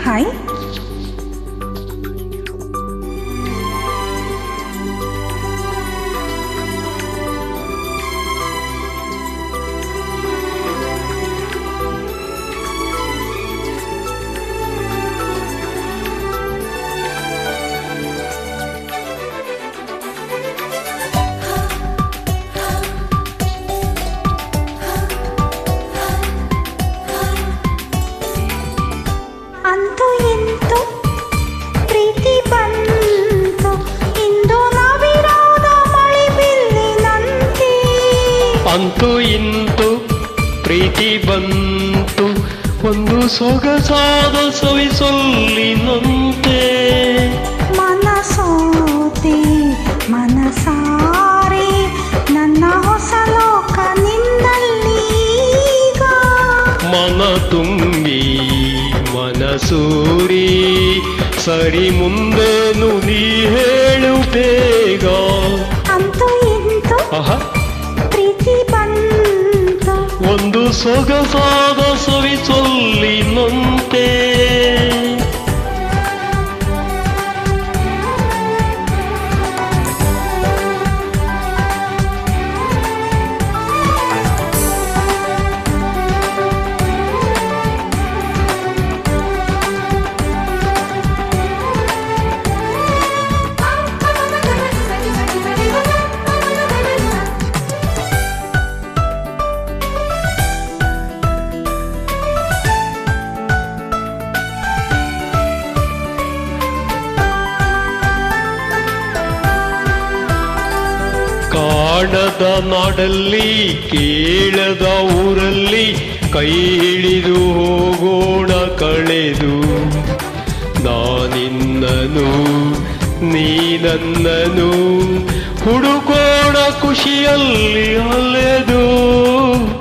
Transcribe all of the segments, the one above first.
Hi. ಅಂತೂ ಇಂತು ಪ್ರೀತಿ ಬಂತು, ಇಂದು ನವಿರಾದ ಮಳೆ ಬಿಲ್ಲಿನಂತೆ. ಅಂತೂ ಇಂತು ಪ್ರೀತಿ ಬಂತು, ಒಂದು ಸೊಗಸಾದ ಸವಿಸೊಲ್ಲಿನಂತೆ. ಮನಸೋತೆ ಮನಸಾರೆ ನನ್ನ ಹೊಸ ಲೋಕ ನಿನ್ನಲ್ಲೀಗ. ಮನ ತುಂಬಿ ಮನಸೂರಿ ಸರಿ ಮುಂದೇನು ನೀ ಹೇಳು ಬೇಗ. ಅಂತೂ ಇಂತು ಆಹಾ, ಪ್ರೀತಿ ಬಂತು, ಒಂದು ಸೊಗಸಾದ ಸವಿಸೊಲ್ಲಿನಂತೆ. ಕಾಣದ ನಾಡಲ್ಲಿ ಕೇಳದ ಊರಲ್ಲಿ ಕೈ ಹಿಡಿದು ಹೋಗೋಣ ಕಳೆದು. ನಾನಿನ್ನನು ನೀ ನನ್ನನು ಹುಡುಕೋಣ ಖುಷಿಯಲ್ಲಿ ಅಲೆದು.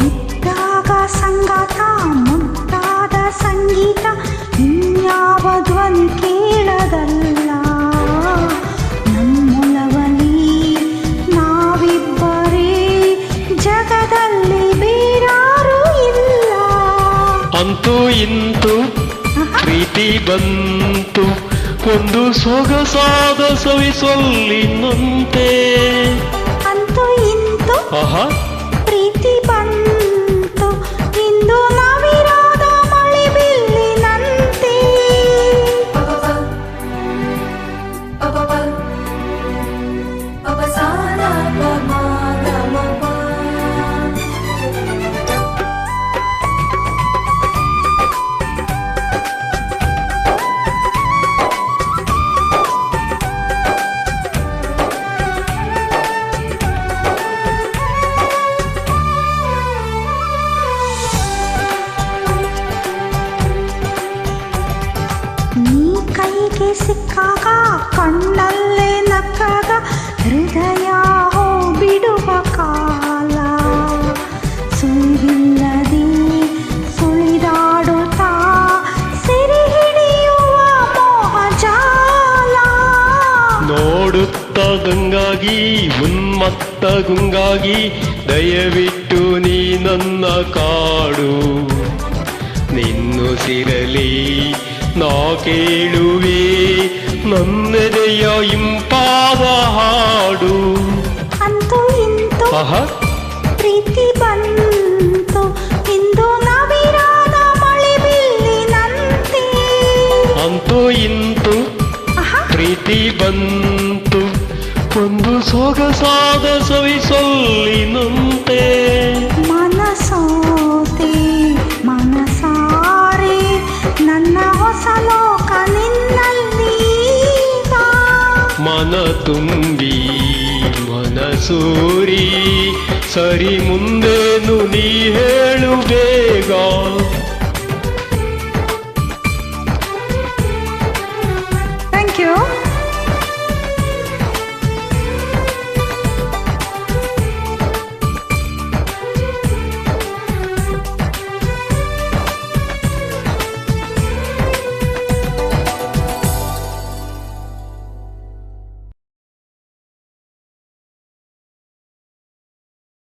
ಮುದ್ದಾದ ಸಂಗಾತ ಮುದ್ದಾದ ಸಂಗೀತ ಇನ್ಯಾವ ಧ್ವನಿ ಕೇಳದಲ್ಲ. ನಮ್ಮೊಲವಲಿ ನಾವಿಬ್ಬರೇ, ಜಗದಲ್ಲಿ ಬೇರಾರೂ ಇಲ್ಲ. ಅಂತೂ ಇಂತು ಪ್ರೀತಿ ಬಂತು, ಒಂದು ಸೊಗಸಾದ ಸವಿಸೊಲ್ಲಿನಂತೆ. ಅಂತೂ ಇಂತು ಆಹಾ, ಪ್ರೀತಿ ಬಂತು, ಇಂದು ನವಿರಾದ ಮಳೆ ಬಿಲ್ಲಿನಂತೆ. ನೀ ಕೈಗೆ ಸಿಕ್ಕಾಗ ಕಣ್ಣಲ್ಲೇ ನಕ್ಕಾಗ ಹೃದಯ ಹೋ ಬಿಡುವ ಕಾಲ. ಸುಳಿವಿಲ್ಲದೆ ಸುಳಿದಾಡುತ್ತಾ ಸೆರೆ ಹಿಡಿಯುವ ಮೋಹಜಾಲ. ನೋಡುತ್ತ ಗಂಗಾಗಿ ಉನ್ಮತ್ತ ಗುಂಗಾಗಿ ದಯವಿಟ್ಟು ನೀ ನನ್ನ ಕಾಡು. ನಿನ್ನುಸಿರಲಿ ನಾ ಕೇಳುವೆ ನನ್ನೆದೆಯ ಇಂಪಾದ ಹಾಡು. ಅಂತೂ ಇಂತು ಆಹಾ, ಪ್ರೀತಿ ಬಂತು, ಇಂದು ನವಿರಾದ ಮಳೆ ಬಿಲ್ಲಿನಂತೆ. ಅಂತೂ ಇಂತು ಆಹಾ, ಪ್ರೀತಿ ಬಂತು, ಒಂದು ಸೊಗಸಾದ ಸವಿಸೊಲ್ಲಿನಂತೆ. ಮನಸೋತೆ ಮನಸಾರೆ ನನ್ನ ಹೊಸ ಲೋಕ ನಿನ್ನಲ್ಲೀಗ. ಮನ ತುಂಬಿ ಮನಸೂರಿ ಸರಿ ಮುಂದೇನು ನೀ ಹೇಳು ಬೇಗ.